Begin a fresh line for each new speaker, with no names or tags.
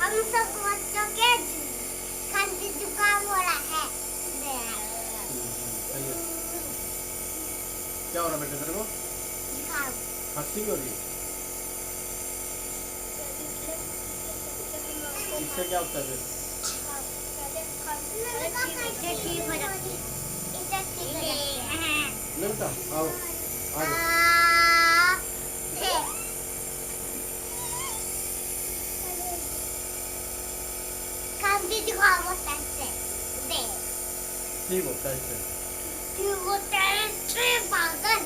हम सब बच्चों के खांसी जुकाम हो रहा है।
सही है। क्या हो रहा बेटा तेरे को?
जुकाम।
खांसी भी हो रही है? इससे क्या होता है फिर?
इसे ठीक हो जाती है। इसे ठीक हो जाती है।
नहीं बेटा आओ आ जाओ।
खांसी जुकाम होता है इससे।
ठीक होता है इससे।
ठीक होता है इससे पागल।